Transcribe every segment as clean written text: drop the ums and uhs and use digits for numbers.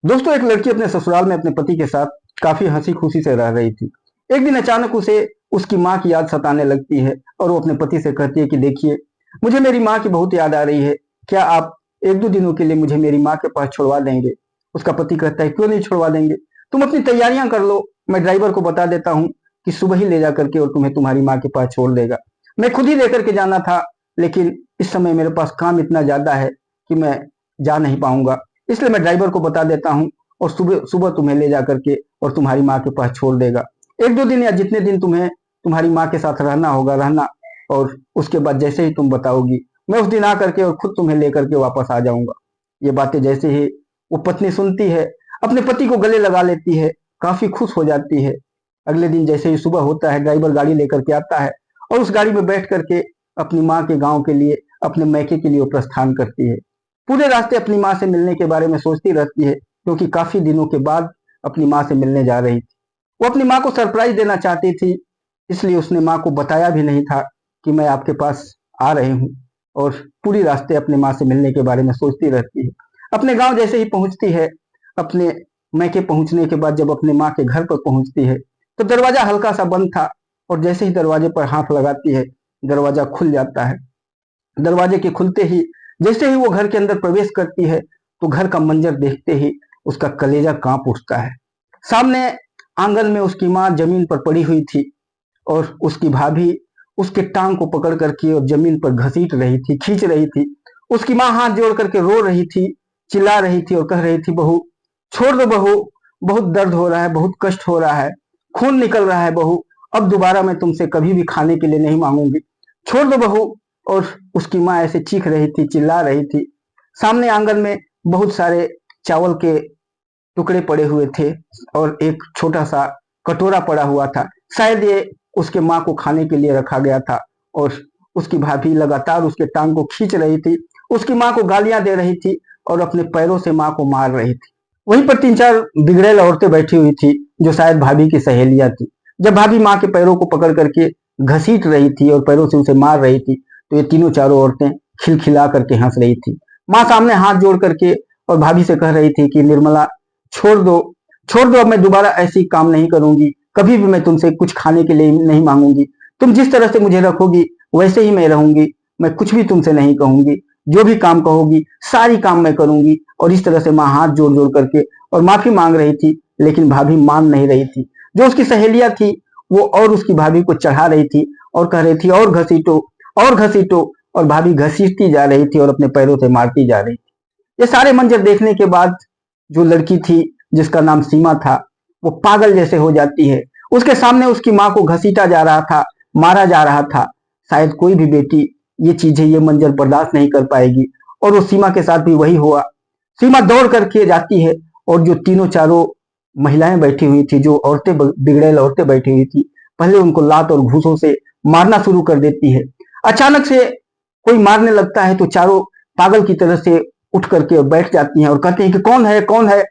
दोस्तों, एक लड़की अपने ससुराल में अपने पति के साथ काफी हंसी खुशी से रह रही थी। एक दिन अचानक उसे उसकी माँ की याद सताने लगती है और वो अपने पति से कहती है कि देखिए, मुझे मेरी माँ की बहुत याद आ रही है। क्या आप एक दो दिनों के लिए मुझे मेरी माँ के पास छुड़वा देंगे? उसका पति कहता है, क्यों नहीं छुड़वा देंगे? तुम अपनी तैयारियां कर लो, मैं ड्राइवर को बता देता हूँ कि सुबह ही ले जा करके और तुम्हें तुम्हारी माँ के पास छोड़ देगा। मैं खुद ही लेकर के जाना था, लेकिन इस समय मेरे पास काम इतना ज्यादा है कि मैं जा नहीं पाऊंगा। इसलिए मैं ड्राइवर को बता देता हूँ और सुबह सुबह तुम्हें ले जा करके और तुम्हारी माँ के पास छोड़ देगा। एक दो दिन या जितने दिन तुम्हें तुम्हारी माँ के साथ रहना होगा रहना, और उसके बाद जैसे ही तुम बताओगी, मैं उस दिन आ करके और खुद तुम्हें लेकर के वापस आ जाऊंगा। ये बातें जैसे ही वो पत्नी सुनती है, अपने पति को गले लगा लेती है, काफी खुश हो जाती है। अगले दिन जैसे ही सुबह होता है, ड्राइवर गाड़ी लेकर के आता है और उस गाड़ी में बैठ करके अपनी माँ के गांव के लिए, अपने मैके के लिए वो प्रस्थान करती है। पूरे रास्ते अपनी माँ से मिलने के बारे में सोचती रहती है, क्योंकि काफी दिनों के बाद अपनी माँ से मिलने जा रही थी। वो अपनी माँ को सरप्राइज देना चाहती थी, इसलिए उसने माँ को बताया भी नहीं था कि मैं आपके पास आ रही हूँ। और पूरी रास्ते अपनी माँ से मिलने के बारे में सोचती रहती है। अपने गांव जैसे ही पहुंचती है, अपने मैके पहुंचने के बाद जब अपने माँ के घर पर पहुंचती है, तो दरवाजा हल्का सा बंद था। और जैसे ही दरवाजे पर हाथ लगाती है, दरवाजा खुल जाता है। दरवाजे के खुलते ही जैसे ही वो घर के अंदर प्रवेश करती है, तो घर का मंजर देखते ही उसका कलेजा कांप उठता है। सामने आंगन में उसकी माँ जमीन पर पड़ी हुई थी और उसकी भाभी उसके टांग को पकड़ करके और जमीन पर घसीट रही थी, खींच रही थी। उसकी माँ हाथ जोड़ करके रो रही थी, चिल्ला रही थी और कह रही थी, बहू छोड़ दो बहू, बहुत दर्द हो रहा है, बहुत कष्ट हो रहा है, खून निकल रहा है बहू, अब दोबारा मैं तुमसे कभी भी खाने के लिए नहीं मांगूंगी, छोड़ दो बहू। और उसकी माँ ऐसे चीख रही थी, चिल्ला रही थी। सामने आंगन में बहुत सारे चावल के टुकड़े पड़े हुए थे और एक छोटा सा कटोरा पड़ा हुआ था। शायद ये उसके माँ को खाने के लिए रखा गया था। और उसकी भाभी लगातार उसके टांग को खींच रही थी, उसकी माँ को गालियां दे रही थी और अपने पैरों से माँ को मार रही थी। वहीं पर तीन चार बिगड़ैल औरतें बैठी हुई थी, जो शायद भाभी की सहेलियां थी। जब भाभी माँ के पैरों को पकड़ करके घसीट रही थी और पैरों से उसे मार रही थी, तो ये तीनों चारों औरतें खिलखिला करके हंस रही थी। माँ सामने हाथ जोड़ करके और भाभी से कह रही थी कि निर्मला, छोड़ दो, छोड़ दो, अब मैं दोबारा ऐसी काम नहीं करूंगी, कभी भी मैं तुमसे कुछ खाने के लिए नहीं मांगूंगी। तुम जिस तरह से मुझे रखोगी वैसे ही मैं रहूंगी, मैं कुछ भी तुमसे नहीं कहूंगी, जो भी काम कहोगी सारी काम मैं करूंगी। और इस तरह से माँ हाथ जोड़ जोड़ करके और माफी मांग रही थी, लेकिन भाभी मान नहीं रही थी। जो उसकी सहेलियां थी, वो और उसकी भाभी को चढ़ा रही थी और कह रही थी, और घसीटो, और घसीटो। और भाभी घसीटती जा रही थी और अपने पैरों से मारती जा रही थी। ये सारे मंजर देखने के बाद जो लड़की थी, जिसका नाम सीमा था, वो पागल जैसे हो जाती है। उसके सामने उसकी माँ को घसीटा जा रहा था, मारा जा रहा था। शायद कोई भी बेटी ये चीजें, ये मंजर बर्दाश्त नहीं कर पाएगी। और वो सीमा के साथ भी वही हुआ। सीमा दौड़ करके जाती है और जो तीनों चारों महिलाएं बैठी हुई थी, जो औरतें बिगड़ैल औरतें बैठी हुई थी, पहले उनको लात और घूसों से मारना शुरू कर देती है। अचानक से कोई मारने लगता है तो चारों पागल की तरह से उठ करके बैठ जाती हैं और कहती हैं कि कौन है, कौन है,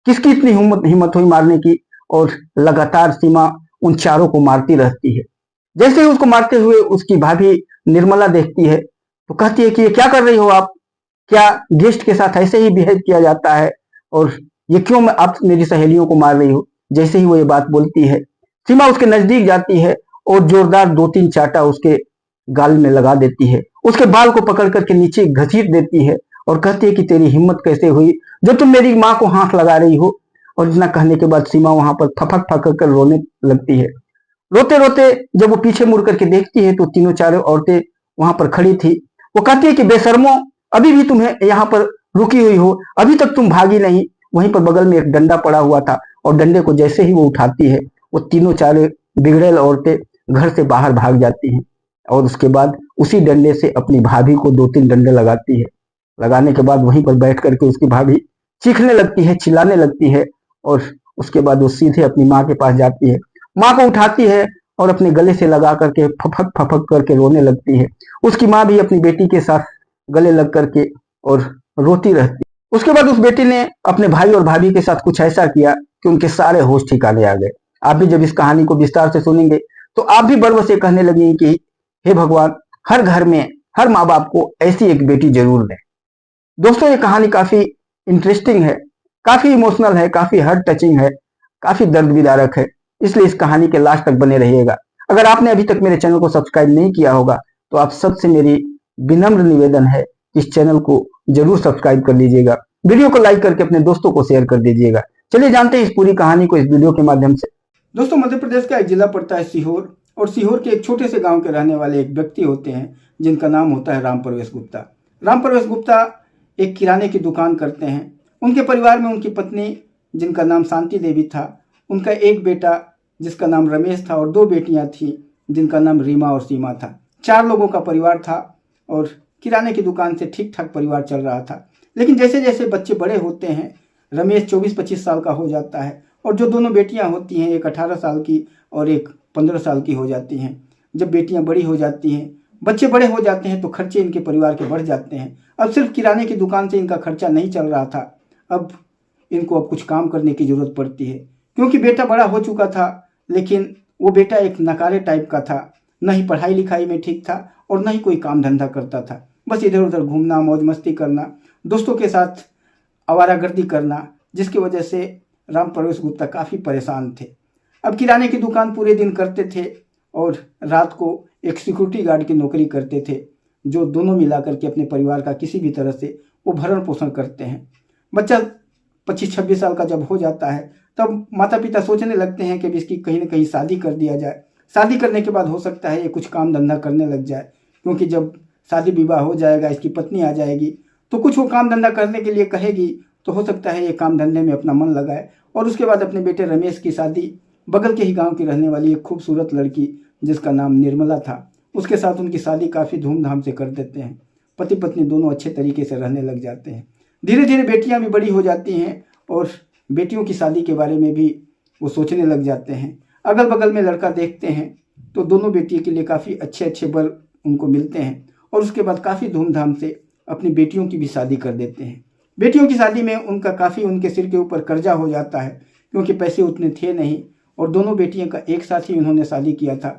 किसकी इतनी हिम्मत हिम्मत हुई मारने की। और लगातार सीमा उन चारों को मारती रहती है। जैसे ही उसको मारते हुए उसकी भाभी निर्मला देखती है, तो कहती है कि ये क्या कर रही हो आप? क्या गेस्ट के साथ ऐसे ही बिहेव किया जाता है? और ये क्यों आप मेरी सहेलियों को मार रही हो? जैसे ही वो ये बात बोलती है, सीमा उसके नजदीक जाती है और जोरदार दो तीन चाटा उसके गाल में लगा देती है। उसके बाल को पकड़ करके नीचे घसीट देती है और कहती है कि तेरी हिम्मत कैसे हुई जो तुम मेरी माँ को हाथ लगा रही हो? और इतना कहने के बाद सीमा वहां पर फपक फपक कर रोने लगती है। रोते रोते जब वो पीछे मुड़ करके देखती है, तो तीनों चारों औरतें वहां पर खड़ी थी। वो कहती है कि बेशर्मो, अभी भी तुम्हें यहाँ पर रुकी हुई हो, अभी तक तुम भागी नहीं। वहीं पर बगल में एक डंडा पड़ा हुआ था और डंडे को जैसे ही वो उठाती है, वो तीनों चारों बिगड़ैल औरतें घर से बाहर भाग जाती हैं। और उसके बाद उसी डंडे से अपनी भाभी को दो तीन डंडे लगाती है। लगाने के बाद वहीं पर बैठ करके उसकी भाभी चीखने लगती है, चिल्लाने लगती है। और उसके बाद वो सीधे अपनी माँ के पास जाती है, माँ को उठाती है और अपने गले से लगा करके फफक फफक करके रोने लगती है। उसकी माँ भी अपनी बेटी के साथ गले लग करके और रोती रहती है। उसके बाद उस बेटी ने अपने भाई और भाभी के साथ कुछ ऐसा किया कि उनके सारे होश ठिकाने आ गए। आप भी जब इस कहानी को विस्तार से सुनेंगे, तो आप भी गर्व से कहने लगेंगे कि हे भगवान, हर घर में हर माँ बाप को ऐसी एक बेटी जरूर दें। दोस्तों, ये कहानी काफी इंटरेस्टिंग है। काफी इमोशनल है, काफी हार्ट टचिंग है, काफी दर्द विदारक है। इसलिए इस कहानी के लास्ट तक बने रहिएगा। अगर आपने अभी तक मेरे चैनल को सब्सक्राइब नहीं किया होगा तो आप सबसे मेरी विनम्र निवेदन है कि इस चैनल को जरूर सब्सक्राइब कर लीजिएगा। वीडियो को लाइक करके अपने दोस्तों को शेयर कर दीजिएगा। चलिए जानते हैं इस पूरी कहानी को इस वीडियो के माध्यम से। दोस्तों, मध्य प्रदेश का एक जिला पड़ता है सीहोर, और सीहोर के एक छोटे से गांव के रहने वाले एक व्यक्ति होते हैं जिनका नाम होता है राम प्रवेश गुप्ता। राम प्रवेश गुप्ता एक किराने की दुकान करते हैं। उनके परिवार में उनकी पत्नी जिनका नाम शांति देवी था, उनका एक बेटा जिसका नाम रमेश था और 2 बेटियां थीं जिनका नाम रीमा और सीमा था। 4 लोगों का परिवार था और किराने की दुकान से ठीक ठाक परिवार चल रहा था। लेकिन जैसे जैसे बच्चे बड़े होते हैं, रमेश 24-25 साल का हो जाता है और जो दोनों बेटियां होती हैं, एक 18 साल की और एक 15 साल की हो जाती हैं। जब बेटियां बड़ी हो जाती हैं, बच्चे बड़े हो जाते हैं तो खर्चे इनके परिवार के बढ़ जाते हैं। अब सिर्फ किराने की दुकान से इनका खर्चा नहीं चल रहा था, अब इनको कुछ काम करने की ज़रूरत पड़ती है। क्योंकि बेटा बड़ा हो चुका था, लेकिन वो बेटा एक नकारे टाइप का था, न ही पढ़ाई लिखाई में ठीक था और न ही कोई काम धंधा करता था। बस इधर उधर घूमना, मौज मस्ती करना, दोस्तों के साथ आवारागर्दी करना, जिसकी वजह से राम प्रवेश गुप्ता काफ़ी परेशान थे। अब किराने की दुकान पूरे दिन करते थे और रात को एक सिक्योरिटी गार्ड की नौकरी करते थे, जो दोनों मिलाकर के अपने परिवार का किसी भी तरह से वो भरण पोषण करते हैं। बच्चा 25-26 साल का जब हो जाता है तब माता पिता सोचने लगते हैं कि इसकी कहीं ना कहीं शादी कर दिया जाए। शादी करने के बाद हो सकता है ये कुछ काम धंधा करने लग जाए, क्योंकि जब शादी विवाह हो जाएगा, इसकी पत्नी आ जाएगी तो कुछ वो काम धंधा करने के लिए कहेगी, तो हो सकता है ये काम धंधे में अपना मन लगाए। और उसके बाद अपने बेटे रमेश की शादी बगल के ही गांव की रहने वाली एक खूबसूरत लड़की जिसका नाम निर्मला था, उसके साथ उनकी शादी काफ़ी धूमधाम से कर देते हैं। पति पत्नी दोनों अच्छे तरीके से रहने लग जाते हैं। धीरे धीरे बेटियां भी बड़ी हो जाती हैं और बेटियों की शादी के बारे में भी वो सोचने लग जाते हैं। अगल बगल में लड़का देखते हैं तो दोनों बेटियों के लिए काफ़ी अच्छे अच्छे वर उनको मिलते हैं और उसके बाद काफ़ी धूमधाम से अपनी बेटियों की भी शादी कर देते हैं। बेटियों की शादी में उनका काफ़ी उनके सिर के ऊपर कर्जा हो जाता है, क्योंकि पैसे उतने थे नहीं और दोनों बेटियों का एक साथ ही उन्होंने शादी किया था।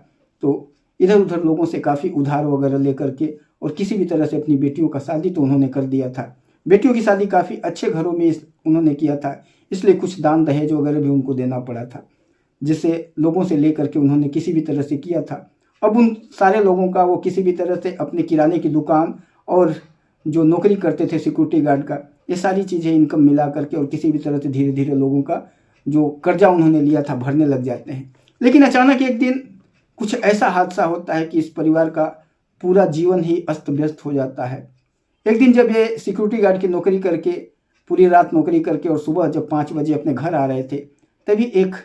तो इधर उधर लोगों से काफ़ी उधार वगैरह लेकर के और किसी भी तरह से अपनी बेटियों का शादी तो उन्होंने कर दिया था। बेटियों की शादी काफ़ी अच्छे घरों में उन्होंने किया था, इसलिए कुछ दान दहेज वगैरह भी उनको देना पड़ा था, जिसे लोगों से लेकर के उन्होंने किसी भी तरह से किया था। अब उन सारे लोगों का वो किसी भी तरह से अपने किराने की दुकान और जो नौकरी करते थे सिक्योरिटी गार्ड का, ये सारी चीज़ें इनकम मिला करके और किसी भी तरह से धीरे धीरे लोगों का जो कर्जा उन्होंने लिया था भरने लग जाते हैं। लेकिन अचानक एक दिन कुछ ऐसा हादसा होता है कि इस परिवार का पूरा जीवन ही अस्त व्यस्त हो जाता है। एक दिन जब ये सिक्योरिटी गार्ड की नौकरी करके पूरी रात नौकरी करके और सुबह जब 5 बजे अपने घर आ रहे थे, तभी एक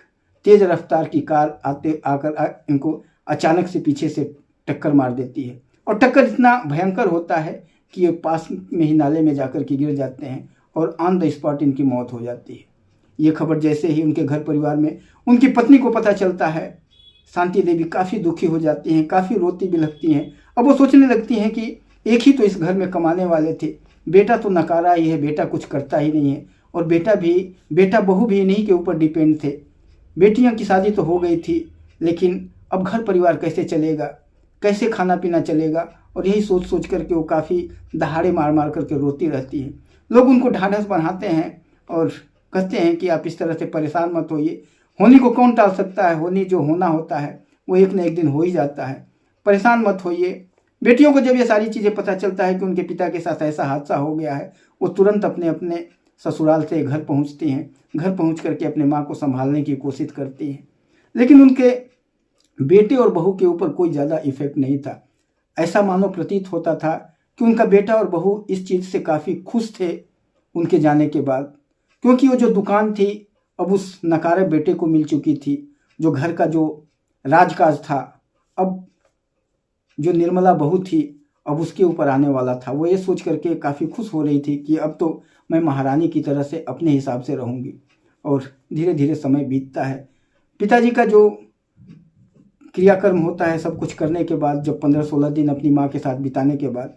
तेज़ रफ्तार की कार आकर इनको अचानक से पीछे से टक्कर मार देती है। और टक्कर इतना भयंकर होता है कि ये पास में ही नाले में जाकर के गिर जाते हैं और ऑन द स्पॉट इनकी मौत हो जाती है। ये खबर जैसे ही उनके घर परिवार में उनकी पत्नी को पता चलता है, शांति देवी काफ़ी दुखी हो जाती हैं, काफ़ी रोती बिलखती हैं। अब वो सोचने लगती हैं कि एक ही तो इस घर में कमाने वाले थे, बेटा तो नकारा ही है, बेटा कुछ करता ही नहीं है, और बेटा बहू भी इन्हीं के ऊपर डिपेंड थे। बेटियों की शादी तो हो गई थी, लेकिन अब घर परिवार कैसे चलेगा, कैसे खाना पीना चलेगा, और यही सोच सोच करके वो काफ़ी दहाड़े मार मार करके रोती रहती हैं। लोग उनको ढाढ़स बनाते हैं और कहते हैं कि आप इस तरह से परेशान मत होइए, होनी को कौन टाल सकता है, होनी जो होना होता है वो एक न एक दिन हो ही जाता है, परेशान मत होइए। बेटियों को जब ये सारी चीज़ें पता चलता है कि उनके पिता के साथ ऐसा हादसा हो गया है, वो तुरंत अपने अपने ससुराल से घर पहुंचती हैं। घर पहुंच करके अपने माँ को संभालने की कोशिश करती हैं, लेकिन उनके बेटे और बहू के ऊपर कोई ज़्यादा इफेक्ट नहीं था। ऐसा मानो प्रतीत होता था कि उनका बेटा और बहू इस चीज़ से काफ़ी खुश थे उनके जाने के बाद, क्योंकि वो जो दुकान थी अब उस नकारे बेटे को मिल चुकी थी। जो घर का जो राजकाज था, अब जो निर्मला बहू थी अब उसके ऊपर आने वाला था। वो ये सोच करके काफ़ी खुश हो रही थी कि अब तो मैं महारानी की तरह से अपने हिसाब से रहूँगी। और धीरे धीरे समय बीतता है। पिताजी का जो क्रियाकर्म होता है, सब कुछ करने के बाद जब 15-16 दिन अपनी माँ के साथ बिताने के बाद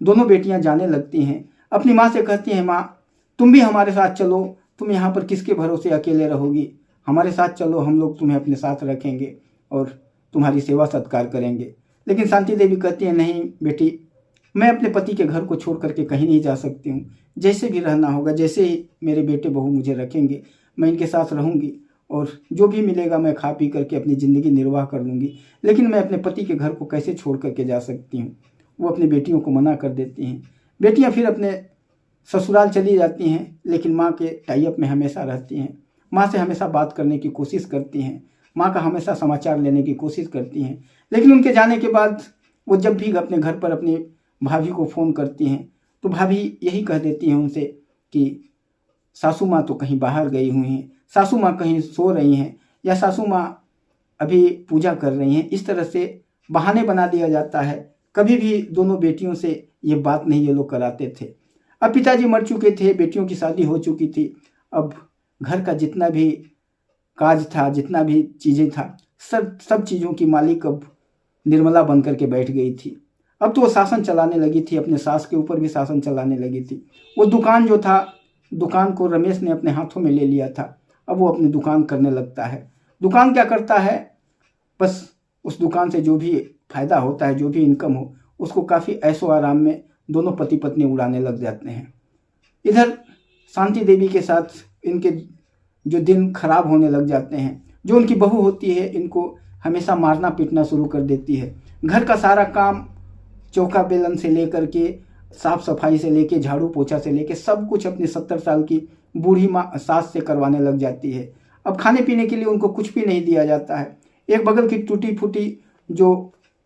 दोनों बेटियां जाने लगती हैं। अपनी माँ से कहती हैं, माँ तुम भी हमारे साथ चलो, तुम यहाँ पर किसके भरोसे अकेले रहोगी, हमारे साथ चलो, हम लोग तुम्हें अपने साथ रखेंगे और तुम्हारी सेवा सत्कार करेंगे। लेकिन शांति देवी कहती है, नहीं बेटी, मैं अपने पति के घर को छोड़ करके कहीं नहीं जा सकती हूँ। जैसे भी रहना होगा, जैसे ही मेरे बेटे बहू मुझे रखेंगे, मैं इनके साथ रहूँगी और जो भी मिलेगा मैं खा पी करके अपनी ज़िंदगी निर्वाह कर लूँगी। लेकिन मैं अपने पति के घर को कैसे छोड़ करके जा सकती हूँ। वो अपनी बेटियों को मना कर देती हैं। बेटियाँ फिर अपने ससुराल चली जाती हैं, लेकिन माँ के टाई अप में हमेशा रहती हैं। माँ से हमेशा बात करने की कोशिश करती हैं, माँ का हमेशा समाचार लेने की कोशिश करती हैं। लेकिन उनके जाने के बाद वो जब भी अपने घर पर अपनी भाभी को फ़ोन करती हैं तो भाभी यही कह देती हैं उनसे कि सासू माँ तो कहीं बाहर गई हुई हैं, सासू माँ कहीं सो रही हैं, या सासू माँ अभी पूजा कर रही हैं। इस तरह से बहाने बना दिया जाता है। कभी भी दोनों बेटियों से ये बात नहीं ये लोग कराते थे। अब पिताजी मर चुके थे, बेटियों की शादी हो चुकी थी। अब घर का जितना भी काज था, जितना भी चीज़ें था, सब चीज़ों की मालिक अब निर्मला बन करके बैठ गई थी। अब तो वो शासन चलाने लगी थी, अपने सास के ऊपर भी शासन चलाने लगी थी। वो दुकान जो था, दुकान को रमेश ने अपने हाथों में ले लिया था। अब वो अपनी दुकान करने लगता है। दुकान क्या करता है, बस उस दुकान से जो भी फायदा होता है, जो भी इनकम हो, उसको काफ़ी ऐशो आराम में दोनों पति पत्नी उड़ाने लग जाते हैं। इधर शांति देवी के साथ इनके जो दिन खराब होने लग जाते हैं। जो उनकी बहू होती है, इनको हमेशा मारना पीटना शुरू कर देती है। घर का सारा काम, चौका बेलन से लेकर के, साफ सफाई से लेके, झाड़ू पोछा से लेके, सब कुछ अपनी 70 साल की बूढ़ी माँ सास से करवाने लग जाती है। अब खाने पीने के लिए उनको कुछ भी नहीं दिया जाता है। एक बगल की टूटी फूटी जो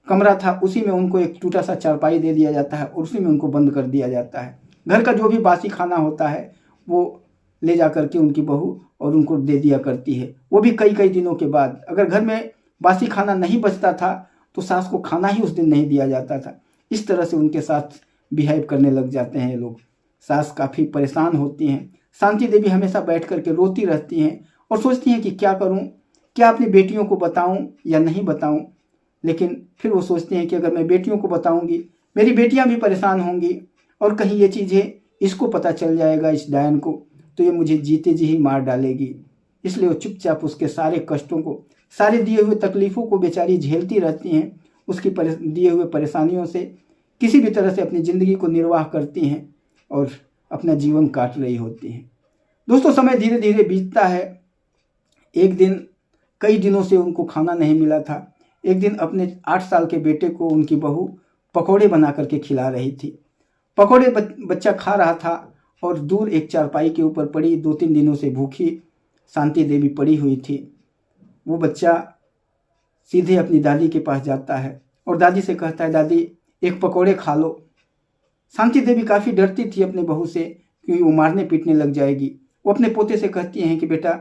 कमरा था, उसी में उनको एक टूटा सा चारपाई दे दिया जाता है और उसी में उनको बंद कर दिया जाता है। घर का जो भी बासी खाना होता है वो ले जा करके उनकी बहू और उनको दे दिया करती है, वो भी कई कई दिनों के बाद। अगर घर में बासी खाना नहीं बचता था तो सास को खाना ही उस दिन नहीं दिया जाता था। इस तरह से उनके साथ बिहेव करने लग जाते हैं ये लोग। सास काफ़ी परेशान होती हैं। शांति देवी हमेशा बैठ करके रोती रहती हैं और सोचती हैं कि क्या करूं, क्या अपनी बेटियों को बताऊं या नहीं बताऊं। लेकिन फिर वो सोचती हैं कि अगर मैं बेटियों को बताऊंगी, मेरी बेटियां भी परेशान होंगी और कहीं ये चीज़ें इसको पता चल जाएगा, इस डायन को, तो ये मुझे जीते जी ही मार डालेगी। इसलिए वो चुपचाप उसके सारे कष्टों को, सारे दिए हुए तकलीफ़ों को बेचारी झेलती रहती हैं। उसकी दिए हुए परेशानियों से किसी भी तरह से अपनी ज़िंदगी को निर्वाह करती हैं और अपना जीवन काट रही होती हैं। दोस्तों, समय धीरे धीरे बीतता है। एक दिन, कई दिनों से उनको खाना नहीं मिला था। एक दिन अपने 8 साल के बेटे को उनकी बहू पकौड़े बना करके खिला रही थी। पकौड़े बच्चा खा रहा था और दूर एक चारपाई के ऊपर पड़ी 2-3 दिनों से भूखी शांति देवी पड़ी हुई थी। वो बच्चा सीधे अपनी दादी के पास जाता है और दादी से कहता है, दादी एक पकौड़े खा लो। शांति देवी काफ़ी डरती थी अपने बहू से, क्योंकि वो मारने पीटने लग जाएगी। वो अपने पोते से कहती हैं कि बेटा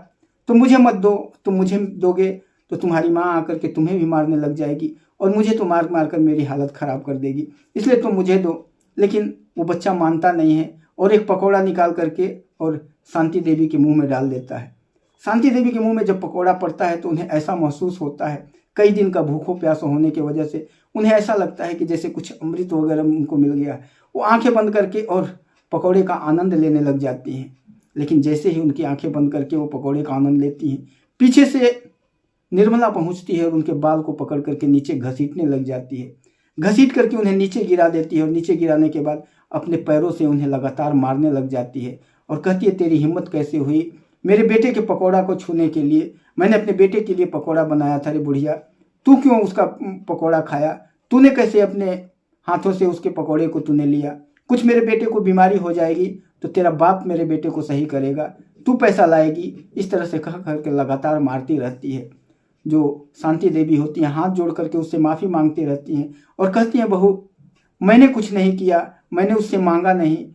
तुम मुझे मत दो, तुम मुझे दोगे तो तुम्हारी माँ आकर के तुम्हें भी मारने लग जाएगी और मुझे तो मार मार कर मेरी हालत ख़राब कर देगी, इसलिए तुम मुझे दो। लेकिन वो बच्चा मानता नहीं है और एक पकौड़ा निकाल करके और शांति देवी के मुंह में डाल देता है। शांति देवी के मुंह में जब पकौड़ा पड़ता है तो उन्हें ऐसा महसूस होता है, कई दिन का भूखों प्यासों होने की वजह से उन्हें ऐसा लगता है कि जैसे कुछ अमृत वगैरह उनको मिल गया। वो आंखें बंद करके और पकौड़े का आनंद लेने लग जाती हैं। लेकिन जैसे ही उनकी आंखें बंद करके वो पकौड़े का आनंद लेती हैं, पीछे से निर्मला पहुंचती है और उनके बाल को पकड़ करके नीचे घसीटने लग जाती है। घसीट करके उन्हें नीचे गिरा देती है और नीचे गिराने के बाद अपने पैरों से उन्हें लगातार मारने लग जाती है और कहती है, तेरी हिम्मत कैसे हुई मेरे बेटे के पकौड़ा को छूने के लिए? मैंने अपने बेटे के लिए पकौड़ा बनाया था रे बुढ़िया, तू क्यों उसका पकौड़ा खाया? तूने कैसे अपने हाथों से उसके पकौड़े को तूने लिया? कुछ मेरे बेटे को बीमारी हो जाएगी तो तेरा बाप मेरे बेटे को सही करेगा, तू पैसा लाएगी। इस तरह से कह करके लगातार मारती रहती है। जो शांति देवी होती हैं हाथ जोड़ करके उससे माफ़ी मांगती रहती हैं और कहती हैं, बहू मैंने कुछ नहीं किया, मैंने उससे मांगा नहीं,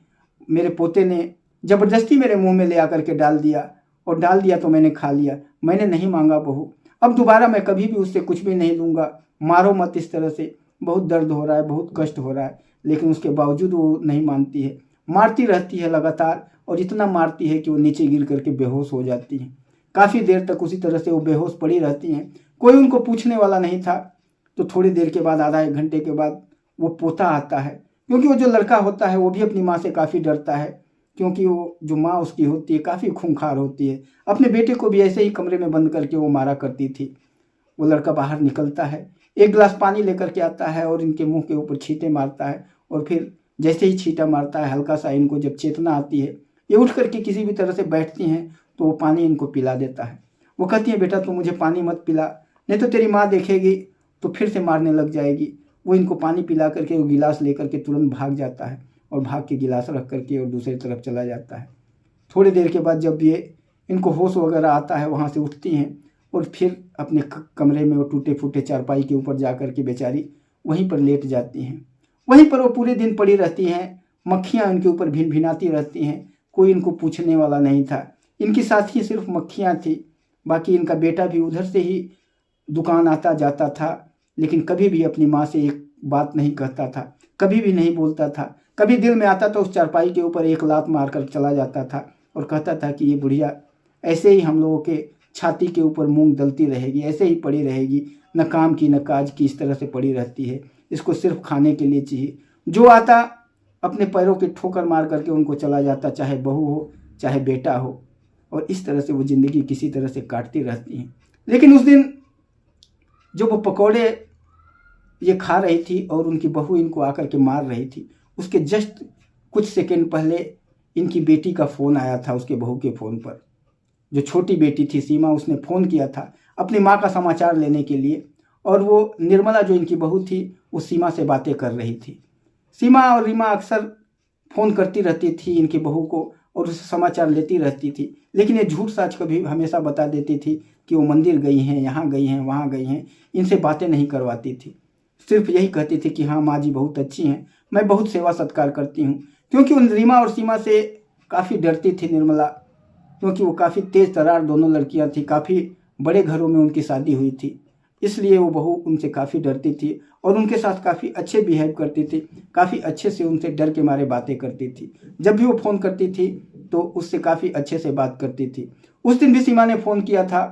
मेरे पोते ने ज़बरदस्ती मेरे मुंह में ले आकर के डाल दिया और डाल दिया तो मैंने खा लिया, मैंने नहीं मांगा बहू। अब दोबारा मैं कभी भी उससे कुछ भी नहीं लूँगा, मारो मत इस तरह से, बहुत दर्द हो रहा है, बहुत कष्ट हो रहा है। लेकिन उसके बावजूद वो नहीं मानती है, मारती रहती है लगातार और इतना मारती है कि वो नीचे गिर करके बेहोश हो जाती हैं। काफ़ी देर तक उसी तरह से वो बेहोश पड़ी रहती हैं। कोई उनको पूछने वाला नहीं था। तो थोड़ी देर के बाद, आधा एक घंटे के बाद वो पोता आता है, क्योंकि वो जो लड़का होता है वो भी अपनी माँ से काफ़ी डरता है, क्योंकि वो जो माँ उसकी होती है काफ़ी खूंखार होती है। अपने बेटे को भी ऐसे ही कमरे में बंद करके वो मारा करती थी। वो लड़का बाहर निकलता है, एक गिलास पानी लेकर के आता है और इनके मुंह के ऊपर छींटे मारता है और फिर जैसे ही छींटा मारता है, हल्का सा इनको जब चेतना आती है, ये उठ करके किसी भी तरह से बैठती हैं तो वो पानी इनको पिला देता है। वो कहती है बेटा तू मुझे पानी मत पिला, नहीं तो तेरी माँ देखेगी तो फिर से मारने लग जाएगी। वो इनको पानी पिला करके वो गिलास लेकर के तुरंत भाग जाता है और भाग के गिलास रख करके और दूसरी तरफ चला जाता है। थोड़ी देर के बाद जब ये इनको होश वगैरह आता है, वहाँ से उठती हैं और फिर अपने कमरे में वो टूटे फूटे चारपाई के ऊपर जा कर के बेचारी वहीं पर लेट जाती हैं। वहीं पर वो पूरे दिन पड़ी रहती हैं। मक्खियाँ इनके ऊपर भिन भिनाती रहती हैं, कोई इनको पूछने वाला नहीं था। इनके साथ ही सिर्फ मक्खियाँ थी, बाकी इनका बेटा भी उधर से ही दुकान आता जाता था, लेकिन कभी भी अपनी माँ से एक बात नहीं कहता था, कभी भी नहीं बोलता था। कभी दिल में आता तो उस चारपाई के ऊपर एक लात मार कर चला जाता था और कहता था कि ये बुढ़िया ऐसे ही हम लोगों के छाती के ऊपर मूंग दलती रहेगी, ऐसे ही पड़ी रहेगी, न काम की न काज की, इस तरह से पड़ी रहती है, इसको सिर्फ खाने के लिए चाहिए। जो आता अपने पैरों के ठोकर मार करके उनको चला जाता, चाहे बहू हो चाहे बेटा हो, और इस तरह से वो ज़िंदगी किसी तरह से काटती रहती हैं। लेकिन उस दिन जो वो पकौड़े ये खा रही थी और उनकी बहू इनको आकर के मार रही थी, उसके जस्ट कुछ सेकंड पहले इनकी बेटी का फ़ोन आया था उसके बहू के फ़ोन पर। जो छोटी बेटी थी सीमा, उसने फ़ोन किया था अपनी माँ का समाचार लेने के लिए, और वो निर्मला जो इनकी बहू थी वो सीमा से बातें कर रही थी। सीमा और रीमा अक्सर फ़ोन करती रहती थी इनकी बहू को और उससे समाचार लेती रहती थी, लेकिन ये झूठ सच कभी हमेशा बता देती थी कि वो मंदिर गई हैं, यहाँ गई हैं, वहाँ गई हैं, इनसे बातें नहीं करवाती थी। सिर्फ यही कहती थी कि हाँ माँ जी बहुत अच्छी हैं, मैं बहुत सेवा सत्कार करती हूँ। क्योंकि उन रीमा और सीमा से काफ़ी डरती थी निर्मला, क्योंकि वो काफ़ी तेज़ तर्रार दोनों लड़कियाँ थी, काफ़ी बड़े घरों में उनकी शादी हुई थी, इसलिए वो बहू उनसे काफ़ी डरती थी और उनके साथ काफ़ी अच्छे बिहेव करती थी, काफ़ी अच्छे से उनसे डर के मारे बातें करती थी। जब भी वो फ़ोन करती थी तो उससे काफ़ी अच्छे से बात करती थी। उस दिन भी सीमा ने फ़ोन किया था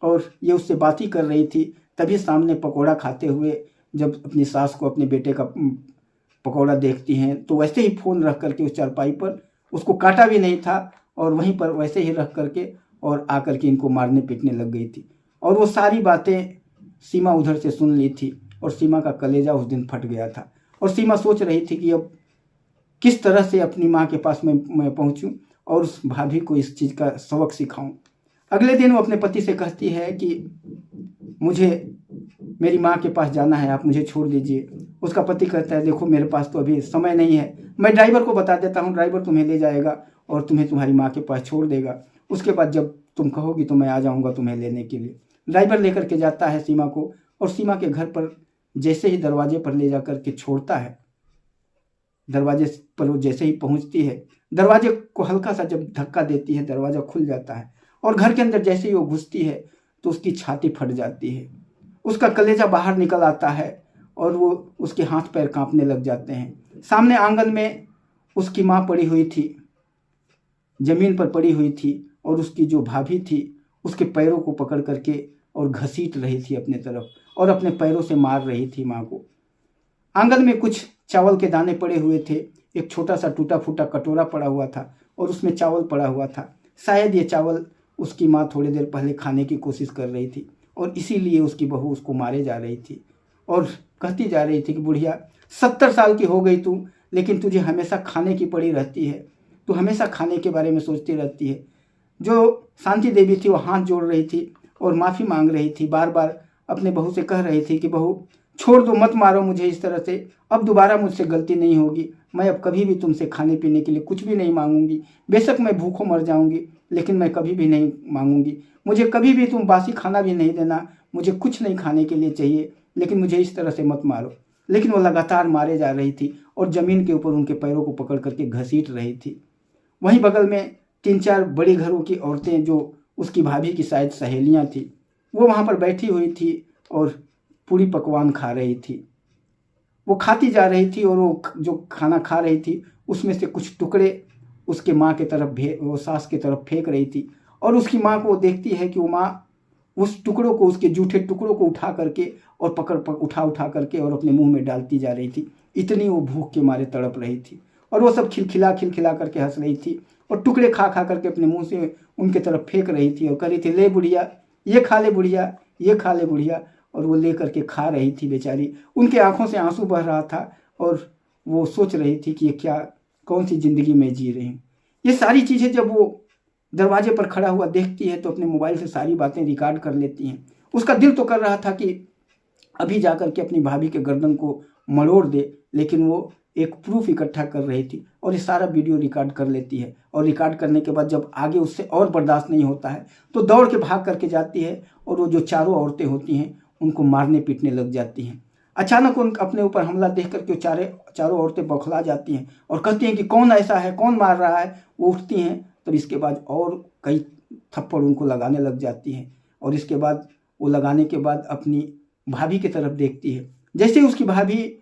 और ये उससे बात ही कर रही थी, तभी सामने पकौड़ा खाते हुए जब अपनी सास को अपने बेटे का पकौड़ा देखती हैं तो वैसे ही फ़ोन रख करके उस चारपाई पर, उसको काटा भी नहीं था और वहीं पर वैसे ही रख करके और आकर के इनको मारने पीटने लग गई थी। और वो सारी बातें सीमा उधर से सुन ली थी और सीमा का कलेजा उस दिन फट गया था और सीमा सोच रही थी कि अब किस तरह से अपनी माँ के पास मैं पहुँचूँ और उस भाभी को इस चीज़ का सबक सिखाऊं। अगले दिन वो अपने पति से कहती है कि मुझे मेरी माँ के पास जाना है, आप मुझे छोड़ दीजिए। उसका पति कहता है देखो मेरे पास तो अभी समय नहीं है, मैं ड्राइवर को बता देता हूँ, ड्राइवर तुम्हें ले जाएगा और तुम्हें तुम्हारी माँ के पास छोड़ देगा, उसके बाद जब तुम कहोगी तो मैं आ जाऊँगा तुम्हें लेने के लिए। ड्राइवर लेकर के जाता है सीमा को और सीमा के घर पर जैसे ही दरवाजे पर ले जा कर के छोड़ता है, दरवाजे पर वो जैसे ही पहुँचती है, दरवाजे को हल्का सा जब धक्का देती है दरवाज़ा खुल जाता है और घर के अंदर जैसे ही वो घुसती है तो उसकी छाती फट जाती है, उसका कलेजा बाहर निकल आता है और वो उसके हाथ पैर कांपने लग जाते हैं। सामने आंगन में उसकी माँ पड़ी हुई थी, ज़मीन पर पड़ी हुई थी और उसकी जो भाभी थी उसके पैरों को पकड़ करके और घसीट रही थी अपने तरफ और अपने पैरों से मार रही थी माँ को। आंगन में कुछ चावल के दाने पड़े हुए थे, एक छोटा सा टूटा फूटा कटोरा पड़ा हुआ था और उसमें चावल पड़ा हुआ था। शायद ये चावल उसकी माँ थोड़ी देर पहले खाने की कोशिश कर रही थी और इसीलिए उसकी बहू उसको मारे जा रही थी और कहती जा रही थी कि बुढ़िया 70 साल की हो गई तू, लेकिन तुझे हमेशा खाने की पड़ी रहती है, तू हमेशा खाने के बारे में सोचती रहती है। जो शांति देवी थी वो हाथ जोड़ रही थी और माफ़ी मांग रही थी, बार बार अपने बहू से कह रही थी कि बहू छोड़ दो, मत मारो मुझे इस तरह से, अब दोबारा मुझसे गलती नहीं होगी, मैं अब कभी भी तुमसे खाने पीने के लिए कुछ भी नहीं मांगूंगी, बेशक मैं भूखों मर जाऊंगी लेकिन मैं कभी भी नहीं मांगूंगी, मुझे कभी भी तुम बासी खाना भी नहीं देना, मुझे कुछ नहीं खाने के लिए चाहिए, लेकिन मुझे इस तरह से मत मारो। लेकिन वो लगातार मारे जा रही थी और ज़मीन के ऊपर उनके पैरों को पकड़ करके घसीट रही थी। वहीं बगल में 3-4 बड़ी घरों की औरतें जो उसकी भाभी की शायद सहेलियाँ थी वो वहाँ पर बैठी हुई थी और पूरी पकवान खा रही थी। वो खाती जा रही थी और वो जो खाना खा रही थी उसमें से कुछ टुकड़े उसके माँ के तरफ वो सास के तरफ फेंक रही थी और उसकी माँ को देखती है कि वो माँ उस टुकड़ों को, उसके जूठे टुकड़ों को उठा करके और उठा करके और अपने मुंह में डालती जा रही थी। इतनी वो भूख के मारे तड़प रही थी और वो सब खिलखिला करके हंस रही थी और टुकड़े खा करके अपने मुंह से उनके तरफ फेंक रही थी और कह रही थी ले बुढ़िया, ये खा ले बुढ़िया, ये खा ले बुढ़िया। और वो ले करके खा रही थी बेचारी, उनके आंखों से आंसू बह रहा था और वो सोच रही थी कि ये क्या, कौन सी ज़िंदगी में जी रही हूँ। ये सारी चीज़ें जब वो दरवाजे पर खड़ा हुआ देखती है तो अपने मोबाइल से सारी बातें रिकॉर्ड कर लेती हैं। उसका दिल तो कर रहा था कि अभी जाकर के अपनी भाभी के गर्दन को मरोड़ दे, लेकिन वो एक प्रूफ इकट्ठा कर रही थी और ये सारा वीडियो रिकॉर्ड कर लेती है। और रिकॉर्ड करने के बाद जब आगे उससे और बर्दाश्त नहीं होता है तो दौड़ के भाग करके जाती है और वो जो चारों औरतें होती हैं उनको मारने पीटने लग जाती हैं। अचानक उन अपने ऊपर हमला देख करके चारों औरतें बौखला जाती हैं और कहती हैं कि कौन ऐसा है, कौन मार रहा है। वो उठती हैं, तब इसके बाद और कई थप्पड़ उनको लगाने लग जाती हैं। और इसके बाद वो लगाने के बाद अपनी भाभी की तरफ देखती है। जैसे ही उसकी भाभी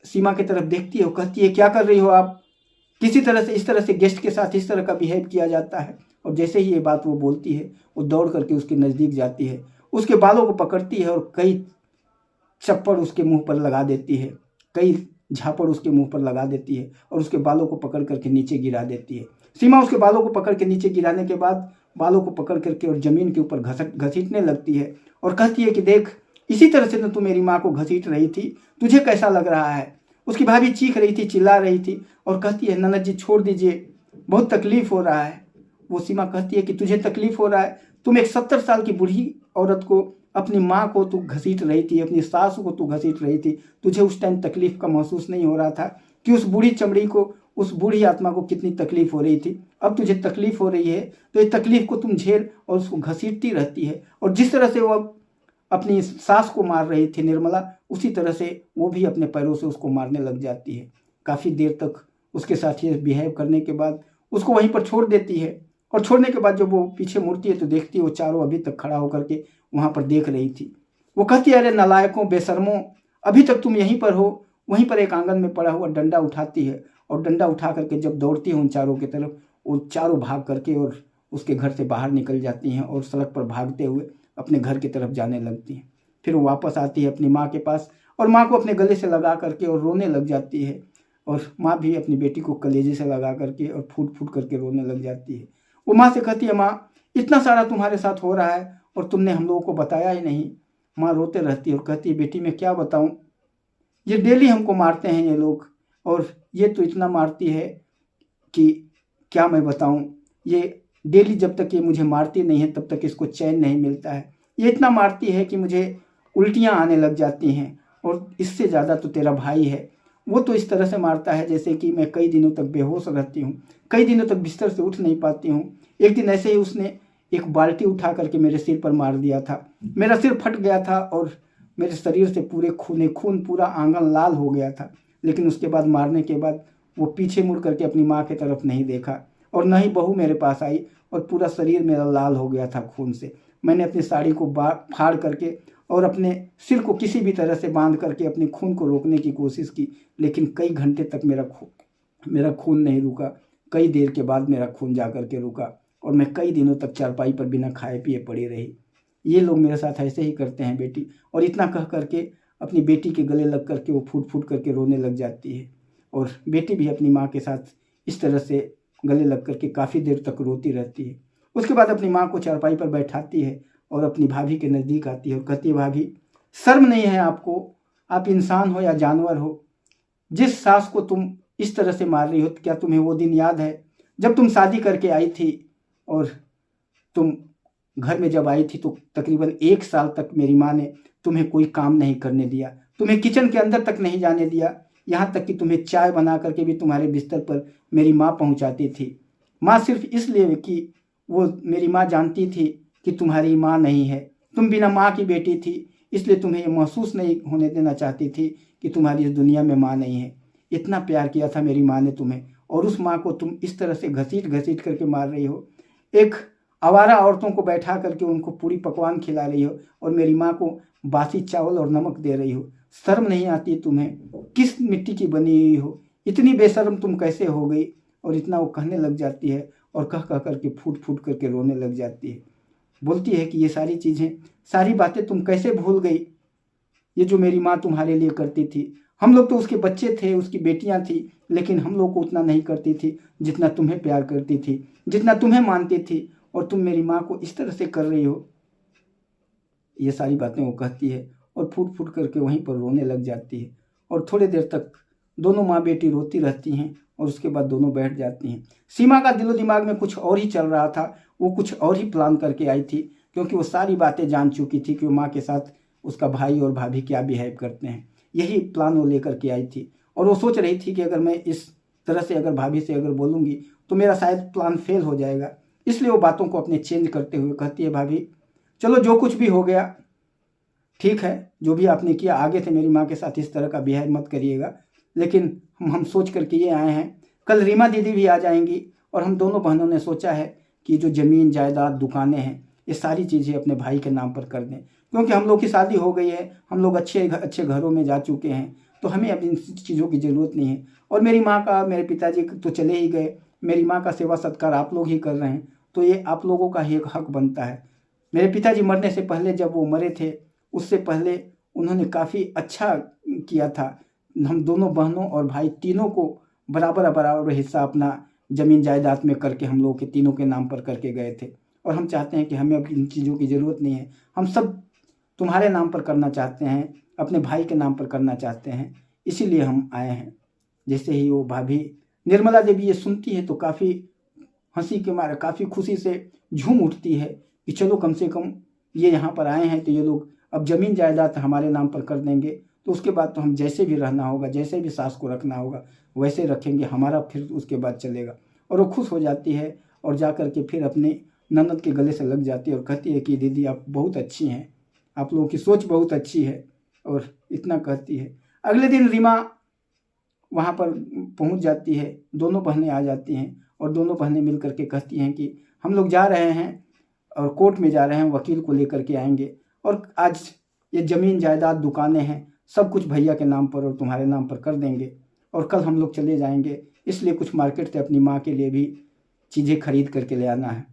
सीमा की तरफ देखती है, वो कहती है क्या कर रही हो आप, किसी तरह से इस तरह से गेस्ट के साथ इस तरह का बिहेव किया जाता है। और जैसे ही ये बात वो बोलती है, वो दौड़ करके उसके नज़दीक जाती है, उसके बालों को पकड़ती है और कई चप्पड़ उसके मुंह पर लगा देती है, कई झापड़ उसके मुंह पर लगा देती है और उसके बालों को पकड़ करके नीचे गिरा देती है। सीमा उसके बालों को पकड़ के नीचे गिराने के बाद बालों को पकड़ करके और ज़मीन के ऊपर घसीटने लगती है और कहती है कि देख, इसी तरह से तू मेरी माँ को घसीट रही थी, तुझे कैसा लग रहा है। उसकी भाभी चीख रही थी, चिल्ला रही थी और कहती है ननद जी छोड़ दीजिए, बहुत तकलीफ़ हो रहा है। वो सीमा कहती है कि तुझे तकलीफ़ हो रहा है, तुम एक 70 साल की बूढ़ी औरत को, अपनी माँ को तू घसीट रही थी, अपनी सास को तू घसीट रही थी, तुझे उस टाइम तकलीफ़ का महसूस नहीं हो रहा था कि उस बूढ़ी चमड़ी को, उस बूढ़ी आत्मा को कितनी तकलीफ़ हो रही थी। अब तुझे तकलीफ़ हो रही है तो ये तकलीफ़ को तुम झेल और उसको घसीटती रहती है। और जिस तरह से वो अपनी सास को मार रही थी निर्मला, उसी तरह से वो भी अपने पैरों से उसको मारने लग जाती है। काफ़ी देर तक उसके साथ ये बिहेव करने के बाद उसको वहीं पर छोड़ देती है। और छोड़ने के बाद जब वो पीछे मुड़ती है तो देखती है वो चारों अभी तक खड़ा होकर के वहाँ पर देख रही थी। वो कहती है अरे नालायकों, बेशर्मों, अभी तक तुम यहीं पर हो। वहीं पर एक आंगन में पड़ा हुआ डंडा उठाती है और डंडा उठा करके जब दौड़ती है उन चारों की तरफ, वो चारों भाग करके और उसके घर से बाहर निकल जाती हैं और सड़क पर भागते हुए अपने घर की तरफ जाने लगती हैं। फिर वो वापस आती है अपनी माँ के पास और माँ को अपने गले से लगा करके और रोने लग जाती है। और माँ भी अपनी बेटी को कलेजे से लगा करके और फूट फूट करके रोने लग जाती है। वो माँ से कहती है माँ, इतना सारा तुम्हारे साथ हो रहा है और तुमने हम लोगों को बताया ही नहीं। माँ रोते रहती है और कहती है बेटी मैं क्या बताऊँ, ये डेली हमको मारते हैं ये लोग, और ये तो इतना मारती है कि क्या मैं बताऊँ। ये डेली जब तक ये मुझे मारती नहीं है तब तक इसको चैन नहीं मिलता है। ये इतना मारती है कि मुझे उल्टियाँ आने लग जाती हैं। और इससे ज़्यादा तो तेरा भाई है, वो तो इस तरह से मारता है जैसे कि मैं कई दिनों तक बेहोश रहती हूँ, कई दिनों तक बिस्तर से उठ नहीं पाती हूँ। एक दिन ऐसे ही उसने एक बाल्टी उठा करके मेरे सिर पर मार दिया था। मेरा सिर फट गया था और मेरे शरीर से पूरे खून, पूरा आंगन लाल हो गया था। लेकिन उसके बाद मारने के बाद वो पीछे मुड़ करके अपनी माँ की तरफ नहीं देखा और न ही बहू मेरे पास आई और पूरा शरीर मेरा लाल हो गया था खून से। मैंने अपनी साड़ी को फाड़ करके और अपने सिर को किसी भी तरह से बांध करके अपने खून को रोकने की कोशिश की, लेकिन कई घंटे तक मेरा खून नहीं रुका। कई देर के बाद मेरा खून जा कर के रुका और मैं कई दिनों तक चारपाई पर बिना खाए पिए पड़ी रही। ये लोग मेरे साथ ऐसे ही करते हैं बेटी। और इतना कह करके अपनी बेटी के गले लग करके वो फूट फूट करके रोने लग जाती है और बेटी भी अपनी माँ के साथ इस तरह से गले लग करके काफ़ी देर तक रोती रहती है। उसके बाद अपनी माँ को चारपाई पर बैठाती है और अपनी भाभी के नज़दीक आती है और कहती है भाभी, शर्म नहीं है आपको, आप इंसान हो या जानवर हो। जिस सास को तुम इस तरह से मार रही हो, क्या तुम्हें वो दिन याद है जब तुम शादी करके आई थी और तुम घर में जब आई थी तो तकरीबन 1 साल तक मेरी माँ ने तुम्हें कोई काम नहीं करने दिया, तुम्हें किचन के अंदर तक नहीं जाने दिया, यहाँ तक कि तुम्हें चाय बना करके भी तुम्हारे बिस्तर पर मेरी माँ पहुँचाती थी। माँ सिर्फ इसलिए कि वो मेरी माँ जानती थी कि तुम्हारी माँ नहीं है, तुम बिना माँ की बेटी थी, इसलिए तुम्हें ये महसूस नहीं होने देना चाहती थी कि तुम्हारी इस दुनिया में माँ नहीं है। इतना प्यार किया था मेरी माँ ने तुम्हें, और उस माँ को तुम इस तरह से घसीट घसीट करके मार रही हो। एक आवारा औरतों को बैठा करके उनको पूरी पकवान खिला रही हो और मेरी माँ को बासी चावल और नमक दे रही हो। शर्म नहीं आती तुम्हें? किस मिट्टी की बनी हुई हो? इतनी बेशर्म तुम कैसे हो गई? और इतना वो कहने लग जाती है और कह कह करके फूट फूट करके रोने लग जाती है। बोलती है कि ये सारी चीज़ें, सारी बातें तुम कैसे भूल गई? ये जो मेरी माँ तुम्हारे लिए करती थी, हम लोग तो उसके बच्चे थे, उसकी बेटियां थी, लेकिन हम लोग को उतना नहीं करती थी जितना तुम्हें प्यार करती थी, जितना तुम्हें मानती थी, और तुम मेरी माँ को इस तरह से कर रही हो। ये सारी बातें वो कहती है और फूट फूट करके वहीं पर रोने लग जाती है। और थोड़ी देर तक दोनों माँ बेटी रोती रहती हैं और उसके बाद दोनों बैठ जाती हैं। सीमा का दिलो दिमाग में कुछ और ही चल रहा था, वो कुछ और ही प्लान करके आई थी, क्योंकि वो सारी बातें जान चुकी थी कि वो माँ के साथ उसका भाई और भाभी क्या बिहेव करते हैं। यही प्लान वो लेकर के आई थी और वो सोच रही थी कि अगर मैं इस तरह से अगर भाभी से अगर बोलूँगी तो मेरा शायद प्लान फेल हो जाएगा। इसलिए वो बातों को अपने चेंज करते हुए कहती है, भाभी चलो जो कुछ भी हो गया ठीक है, जो भी आपने किया आगे से मेरी माँ के साथ इस तरह का बिहेव मत करिएगा, लेकिन हम सोच करके ये आए हैं, कल रीमा दीदी भी आ जाएंगी और हम दोनों बहनों ने सोचा है कि जो ज़मीन जायदाद दुकानें हैं ये सारी चीज़ें अपने भाई के नाम पर कर दें, क्योंकि हम लोग की शादी हो गई है, हम लोग अच्छे अच्छे घरों में जा चुके हैं, तो हमें अब इन चीज़ों की ज़रूरत नहीं है। और मेरी माँ का, मेरे पिताजी तो चले ही गए, मेरी माँ का सेवा सत्कार आप लोग ही कर रहे हैं, तो ये आप लोगों का ही एक हक बनता है। मेरे पिताजी मरने से पहले, जब वो मरे थे, उससे पहले उन्होंने काफ़ी अच्छा किया था। हम दोनों बहनों और भाई तीनों को बराबर बराबर हिस्सा अपना ज़मीन जायदाद में करके हम लोग के तीनों के नाम पर करके गए थे। और हम चाहते हैं कि हमें अब इन चीज़ों की ज़रूरत नहीं है, हम सब तुम्हारे नाम पर करना चाहते हैं, अपने भाई के नाम पर करना चाहते हैं, इसीलिए हम आए हैं। जैसे ही वो भाभी निर्मला देवी ये सुनती है तो काफ़ी हंसी के मारे, काफ़ी खुशी से झूम उठती है कि चलो कम से कम ये यहाँ पर आए हैं तो ये लोग अब ज़मीन जायदाद हमारे नाम पर कर देंगे, तो उसके बाद तो हम जैसे भी रहना होगा, जैसे भी सास को रखना होगा वैसे रखेंगे, हमारा फिर उसके बाद चलेगा। और वो खुश हो जाती है और जा कर के फिर अपने ननद के गले से लग जाती है और कहती है कि दीदी आप बहुत अच्छी हैं, आप लोगों की सोच बहुत अच्छी है, और इतना कहती है। अगले दिन रीमा वहाँ पर पहुँच जाती है, दोनों बहनें आ जाती हैं और दोनों बहनें मिल करके कहती हैं कि हम लोग जा रहे हैं और कोर्ट में जा रहे हैं, वकील को लेकर के आएंगे, और आज ये ज़मीन जायदाद दुकानें हैं सब कुछ भैया के नाम पर और तुम्हारे नाम पर कर देंगे, और कल हम लोग चले जाएंगे, इसलिए कुछ मार्केट से अपनी माँ के लिए भी चीज़ें खरीद करके ले आना है।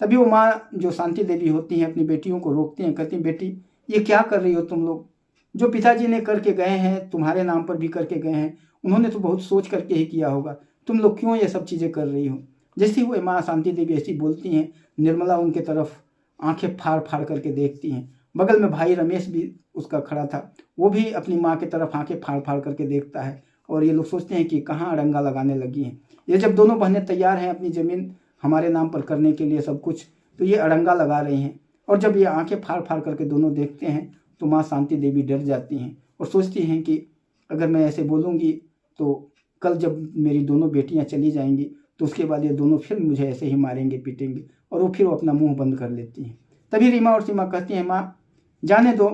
तभी वो माँ जो शांति देवी होती हैं अपनी बेटियों को रोकती हैं, कहती हैं बेटी ये क्या कर रही हो तुम लोग, जो पिताजी ने करके गए हैं तुम्हारे नाम पर भी करके गए हैं, उन्होंने तो बहुत सोच करके ही किया होगा, तुम लोग क्यों ये सब चीज़ें कर रही हो। जैसे ही वो माँ शांति देवी ऐसी बोलती हैं, निर्मला उनके तरफ आंखें फाड़ फाड़ करके देखती हैं। बगल में भाई रमेश भी उसका खड़ा था, वो भी अपनी माँ की तरफ आंखें फाड़ फाड़ करके देखता है, और ये लोग सोचते हैं कि कहाँ अड़ंगा लगाने लगी हैं। ये जब दोनों बहनें तैयार हैं अपनी ज़मीन हमारे नाम पर करने के लिए सब कुछ, तो ये अड़ंगा लगा रही हैं। और जब ये आंखें फाड़ फाड़ करके दोनों देखते हैं तो माँ शांति देवी डर जाती हैं और सोचती हैं कि अगर मैं ऐसे बोलूँगी तो कल जब मेरी दोनों बेटियाँ चली जाएंगी तो उसके बाद ये दोनों फिर मुझे ऐसे ही मारेंगे पीटेंगे, और वो फिर वो अपना मुंह बंद कर लेती हैं। तभी रीमा और सीमा कहती हैं माँ जाने दो,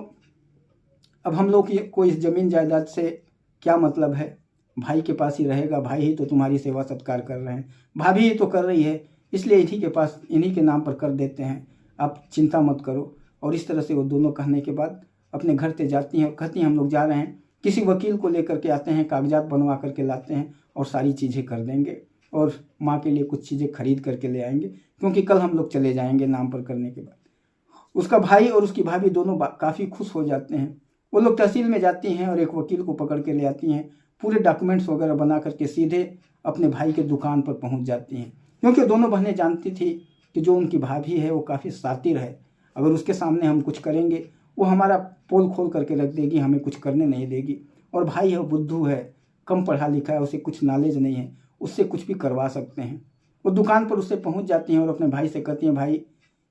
अब हम लोग को इस ज़मीन जायदाद से क्या मतलब है, भाई के पास ही रहेगा, भाई ही तो तुम्हारी सेवा सत्कार कर रहे हैं, भाभी ही तो कर रही है, इसलिए इन्हीं के पास इन्हीं के नाम पर कर देते हैं, आप चिंता मत करो। और इस तरह से वो दोनों कहने के बाद अपने घर से जाती हैं और कहती हैं हम लोग जा रहे हैं, किसी वकील को लेकर के आते हैं, कागजात बनवा करके लाते हैं और सारी चीज़ें कर देंगे, और माँ के लिए कुछ चीज़ें खरीद करके ले आएंगे, क्योंकि कल हम लोग चले जाएंगे नाम पर करने के बाद। उसका भाई और उसकी भाभी दोनों काफ़ी खुश हो जाते हैं। वो लोग तहसील में जाती हैं और एक वकील को पकड़ के ले आती हैं, पूरे डॉक्यूमेंट्स वगैरह बना करके सीधे अपने भाई के दुकान पर पहुंच जाती हैं, क्योंकि दोनों बहनें जानती थी कि जो उनकी भाभी है वो काफ़ी शातिर है, अगर उसके सामने हम कुछ करेंगे वो हमारा पोल खोल करके रख देगी, हमें कुछ करने नहीं देगी। और भाई है वो बुद्धू है, कम पढ़ा लिखा है, उसे कुछ नॉलेज नहीं है, उससे कुछ भी करवा सकते हैं। वो दुकान पर उससे पहुंच जाती हैं और अपने भाई से कहती हैं भाई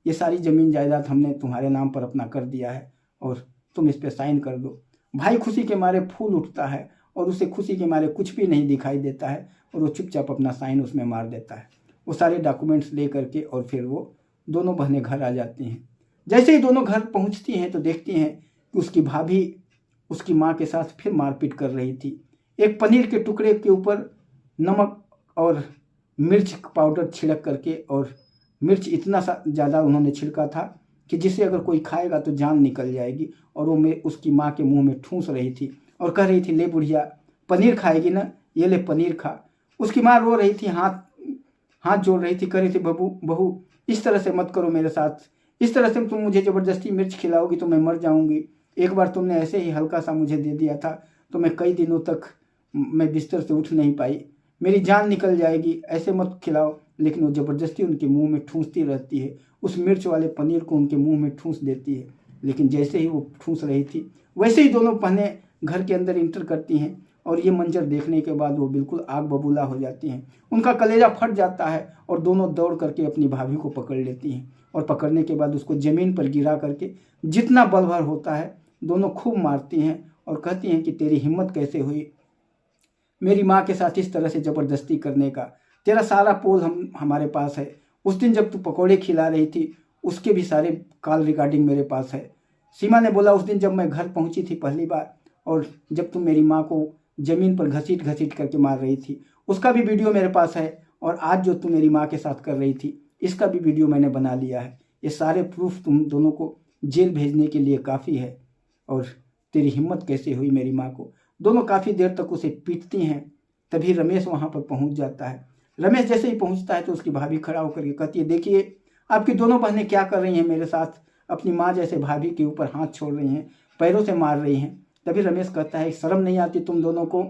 ये सारी ज़मीन जायदाद हमने तुम्हारे नाम पर अपना कर दिया है और तुम इस पर साइन कर दो। भाई खुशी के मारे फूल उठता है और उसे खुशी के मारे कुछ भी नहीं दिखाई देता है, और वो चुपचाप अपना साइन उसमें मार देता है, वो सारे डॉक्यूमेंट्स ले करके, और फिर वो दोनों बहनें घर आ जाती हैं। जैसे ही दोनों घर पहुंचती हैं तो देखती हैं कि उसकी भाभी उसकी माँ के साथ फिर मारपीट कर रही थी। एक पनीर के टुकड़े के ऊपर नमक और मिर्च पाउडर छिड़क करके, और मिर्च इतना सा ज़्यादा उन्होंने छिड़का था कि जिसे अगर कोई खाएगा तो जान निकल जाएगी, और वो उसकी माँ के मुंह में ठूंस रही थी और कह रही थी ले बुढ़िया पनीर खाएगी ना, ये ले पनीर खा। उसकी माँ रो रही थी, हाथ जोड़ रही थी, कह रही थी बहू इस तरह से मत करो मेरे साथ, इस तरह से तुम मुझे ज़बरदस्ती मिर्च खिलाओगी तो मैं मर जाऊंगी। एक बार तुमने ऐसे ही हल्का सा मुझे दे दिया था तो मैं कई दिनों तक मैं बिस्तर से उठ नहीं पाई, मेरी जान निकल जाएगी, ऐसे मत खिलाओ। लेकिन वो ज़बरदस्ती उनके मुंह में ठूंसती रहती है, उस मिर्च वाले पनीर को उनके मुंह में ठूंस देती है। लेकिन जैसे ही वो ठूंस रही थी वैसे ही दोनों बहनें घर के अंदर इंटर करती हैं और ये मंजर देखने के बाद वो बिल्कुल आग बबूला हो जाती हैं। उनका कलेजा फट जाता है और दोनों दौड़ करके अपनी भाभी को पकड़ लेती हैं और पकड़ने के बाद उसको ज़मीन पर गिरा करके जितना बल भर होता है दोनों खूब मारती हैं और कहती हैं कि तेरी हिम्मत कैसे हुई मेरी माँ के साथ इस तरह से ज़बरदस्ती करने का। तेरा सारा पोल हमारे पास है। उस दिन जब तू पकौड़े खिला रही थी उसके भी सारे कॉल रिकॉर्डिंग मेरे पास है। सीमा ने बोला, उस दिन जब मैं घर पहुंची थी पहली बार और जब तुम मेरी माँ को ज़मीन पर घसीट घसीट करके मार रही थी उसका भी वीडियो मेरे पास है, और आज जो तुम मेरी माँ के साथ कर रही थी इसका भी वीडियो मैंने बना लिया है। ये सारे प्रूफ तुम दोनों को जेल भेजने के लिए काफ़ी है। और तेरी हिम्मत कैसे हुई मेरी माँ को। दोनों काफ़ी देर तक उसे पीटती हैं। तभी रमेश वहाँ पर पहुँच जाता है। रमेश जैसे ही पहुँचता है तो उसकी भाभी खड़ा होकर के कहती है, देखिए आपकी दोनों बहनें क्या कर रही हैं मेरे साथ। अपनी माँ जैसे भाभी के ऊपर हाथ छोड़ रही हैं, पैरों से मार रही हैं। तभी रमेश कहता है, शर्म नहीं आती तुम दोनों को।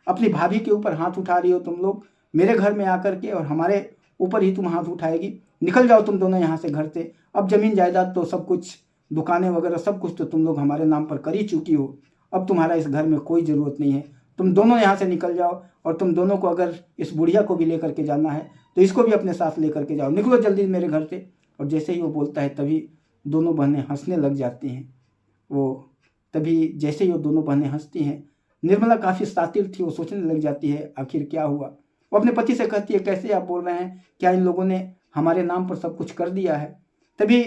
अपनी भाभी के ऊपर हाथ उठा रही हो तुम लोग मेरे घर में आकर के, और हमारे ऊपर ही तुम हाथ उठाएगी। निकल जाओ तुम दोनों यहाँ से घर से। अब ज़मीन जायदाद तो सब कुछ, दुकानें वगैरह सब कुछ तो तुम लोग हमारे नाम पर कर ही चुकी हो। अब तुम्हारा इस घर में कोई ज़रूरत नहीं है। तुम दोनों यहाँ से निकल जाओ, और तुम दोनों को अगर इस बुढ़िया को भी लेकर के जाना है तो इसको भी अपने साथ लेकर के जाओ। निकलो जल्दी मेरे घर से। और जैसे ही वो बोलता है तभी दोनों बहनें हंसने लग जाती हैं। तभी जैसे ही वो दोनों बहनें हंसती हैं, निर्मला काफ़ी शातिर थी, वो सोचने लग जाती है आखिर क्या हुआ। वो अपने पति से कहती है, कैसे आप बोल रहे हैं, क्या इन लोगों ने हमारे नाम पर सब कुछ कर दिया है। तभी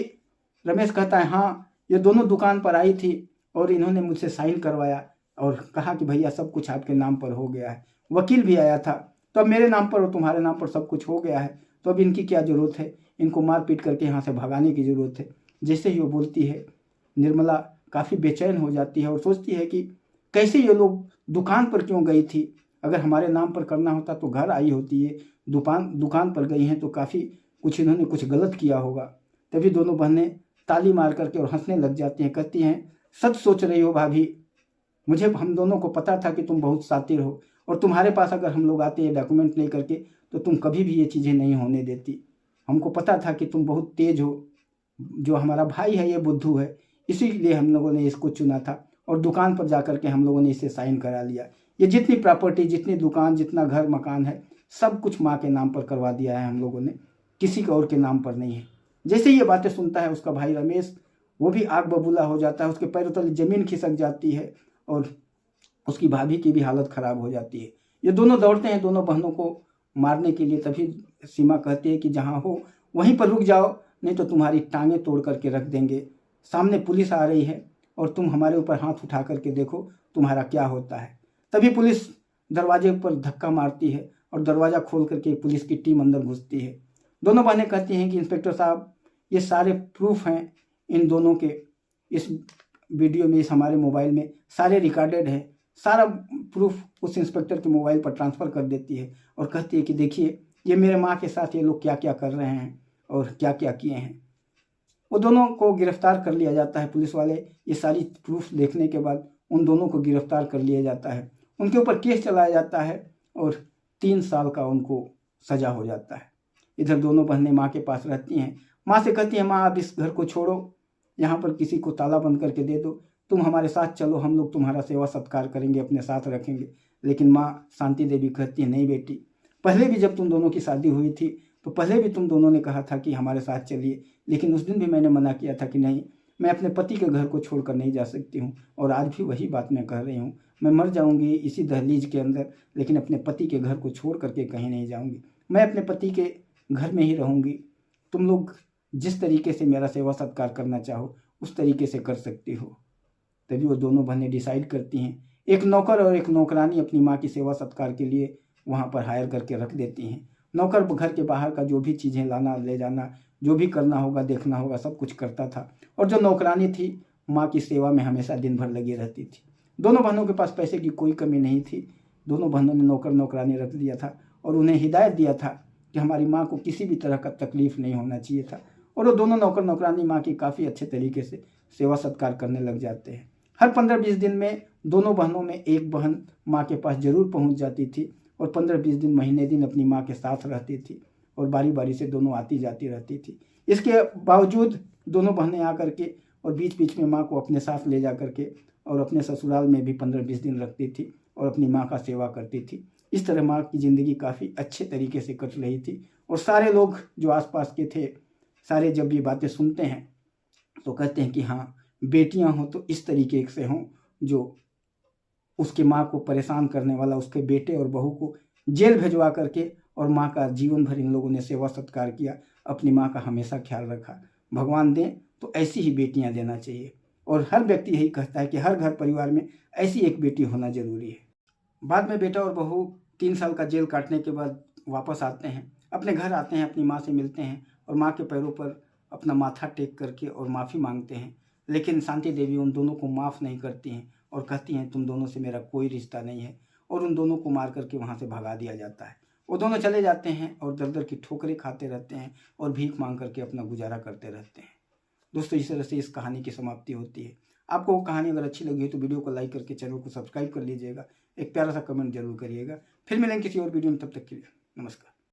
रमेश कहता है, हाँ ये दोनों दुकान पर आई थी और इन्होंने मुझसे साइन करवाया और कहा कि भैया सब कुछ आपके नाम पर हो गया है। वकील भी आया था, तो अब मेरे नाम पर और तुम्हारे नाम पर सब कुछ हो गया है, तो अब इनकी क्या ज़रूरत है। इनको मार पीट करके यहाँ से भगाने की ज़रूरत है। जैसे ही वो बोलती है निर्मला काफ़ी बेचैन हो जाती है और सोचती है कि कैसे ये लोग दुकान पर क्यों गई थी। अगर हमारे नाम पर करना होता तो घर आई होती है। दुकान पर गई हैं तो काफ़ी कुछ इन्होंने कुछ गलत किया होगा। तभी दोनों बहनें ताली मार करके और हंसने लग जाती हैं। कहती हैं, सच सोच रही हो भाभी, मुझे हम दोनों को पता था कि तुम बहुत शातिर हो, और तुम्हारे पास अगर हम लोग आते ये डॉक्यूमेंट ले करके तो तुम कभी भी ये चीज़ें नहीं होने देती। हमको पता था कि तुम बहुत तेज हो। जो हमारा भाई है ये बुद्धू है, इसीलिए हम लोगों ने इसको चुना था, और दुकान पर जा कर के हम लोगों ने इसे साइन करा लिया। ये जितनी प्रॉपर्टी, जितनी दुकान, जितना घर मकान है, सब कुछ माँ के नाम पर करवा दिया है हम लोगों ने, किसी के और के नाम पर नहीं है। जैसे ये बातें सुनता है उसका भाई रमेश, वो भी आग बबूला हो जाता है। उसके पैरों तले ज़मीन खिसक जाती है और उसकी भाभी की भी हालत ख़राब हो जाती है। ये दोनों दौड़ते हैं दोनों बहनों को मारने के लिए। तभी सीमा कहती है कि जहाँ हो वहीं पर रुक जाओ, नहीं तो तुम्हारी टांगें तोड़ करके रख देंगे। सामने पुलिस आ रही है और तुम हमारे ऊपर हाथ उठा करके देखो तुम्हारा क्या होता है। तभी पुलिस दरवाजे पर धक्का मारती है और दरवाज़ा खोल करके पुलिस की टीम अंदर घुसती है। दोनों बहनें कहती हैं कि इंस्पेक्टर साहब, ये सारे प्रूफ हैं इन दोनों के, इस वीडियो में, इस हमारे मोबाइल में सारे रिकॉर्डेड है। सारा प्रूफ उस इंस्पेक्टर के मोबाइल पर ट्रांसफ़र कर देती है और कहती है कि देखिए ये मेरे माँ के साथ ये लोग क्या क्या कर रहे हैं और क्या क्या किए हैं। वो दोनों को गिरफ्तार कर लिया जाता है। पुलिस वाले ये सारी प्रूफ देखने के बाद उन दोनों को गिरफ्तार कर लिया जाता है। उनके ऊपर केस चलाया जाता है और 3 साल का उनको सज़ा हो जाता है। इधर दोनों बहनें माँ के पास रहती हैं। माँ से कहती हैं, माँ आप इस घर को छोड़ो, यहाँ पर किसी को ताला बंद करके दे दो, तुम हमारे साथ चलो, हम लोग तुम्हारा सेवा सत्कार करेंगे, अपने साथ रखेंगे। लेकिन माँ शांति देवी कहती है, नहीं बेटी, पहले भी जब तुम दोनों की शादी हुई थी तो पहले भी तुम दोनों ने कहा था कि हमारे साथ चलिए, लेकिन उस दिन भी मैंने मना किया था कि नहीं, मैं अपने पति के घर को छोड़कर नहीं जा सकती हूँ। और आज भी वही बात मैं कह रही हूँ, मैं मर जाऊँगी इसी दहलीज के अंदर, लेकिन अपने पति के घर को छोड़ करके कहीं नहीं जाऊँगी। मैं अपने पति के घर में ही रहूँगी। तुम लोग जिस तरीके से मेरा सेवा सत्कार करना चाहो उस तरीके से कर सकती हो। तभी वो दोनों बहनें डिसाइड करती हैं। एक नौकर और एक नौकरानी अपनी माँ की सेवा सत्कार के लिए वहाँ पर हायर करके रख देती हैं। नौकर घर के बाहर का जो भी चीज़ें लाना ले जाना, जो भी करना होगा, देखना होगा, सब कुछ करता था। और जो नौकरानी थी माँ की सेवा में हमेशा दिन भर लगी रहती थी। दोनों बहनों के पास पैसे की कोई कमी नहीं थी। दोनों बहनों ने नौकर नौकरानी रख दिया था और उन्हें हिदायत दिया था कि हमारी माँ को किसी भी तरह का तकलीफ़ नहीं होना चाहिए था। और वो दोनों नौकर नौकरानी माँ की काफ़ी अच्छे तरीके से सेवा सत्कार करने लग जाते हैं। हर 15-20 दिन में दोनों बहनों में एक बहन माँ के पास ज़रूर पहुँच जाती थी और 15-20 दिन महीने दिन अपनी माँ के साथ रहती थी और बारी बारी से दोनों आती जाती रहती थी। इसके बावजूद दोनों बहनें आकर के और बीच बीच में माँ को अपने साथ ले जा करके और अपने ससुराल में भी 15-20 दिन रखती थी। और अपनी माँ का सेवा करती थी। इस तरह माँ की ज़िंदगी काफ़ी अच्छे तरीके से कट रही थी और सारे लोग जो आसपास के थे, सारे जब ये बातें सुनते हैं तो कहते हैं कि हाँ, बेटियां हों तो इस तरीके से हों, जो उसकी माँ को परेशान करने वाला उसके बेटे और बहू को जेल भिजवा करके और माँ का जीवन भर इन लोगों ने सेवा सत्कार किया, अपनी माँ का हमेशा ख्याल रखा। भगवान दें तो ऐसी ही बेटियां देना चाहिए और हर व्यक्ति यही कहता है कि हर घर परिवार में ऐसी एक बेटी होना जरूरी है। बाद में बेटा और बहू 3 साल का जेल काटने के बाद वापस आते हैं, अपने घर आते हैं, अपनी माँ से मिलते हैं और माँ के पैरों पर अपना माथा टेक करके और माफ़ी मांगते हैं। लेकिन शांति देवी उन दोनों को माफ़ नहीं करती हैं और कहती हैं तुम दोनों से मेरा कोई रिश्ता नहीं है, और उन दोनों को मार करके वहाँ से भगा दिया जाता है। वो दोनों चले जाते हैं और दर दर की ठोकरें खाते रहते हैं और भीख मांग करके अपना गुजारा करते रहते हैं। दोस्तों, इस तरह से इस कहानी की समाप्ति होती है। आपको वो कहानी अगर अच्छी लगी है तो वीडियो को लाइक करके चैनल को सब्सक्राइब कर लीजिएगा, एक प्यारा सा कमेंट जरूर करिएगा। फिर मिलेंगे किसी और वीडियो में, तब तक के लिए नमस्कार।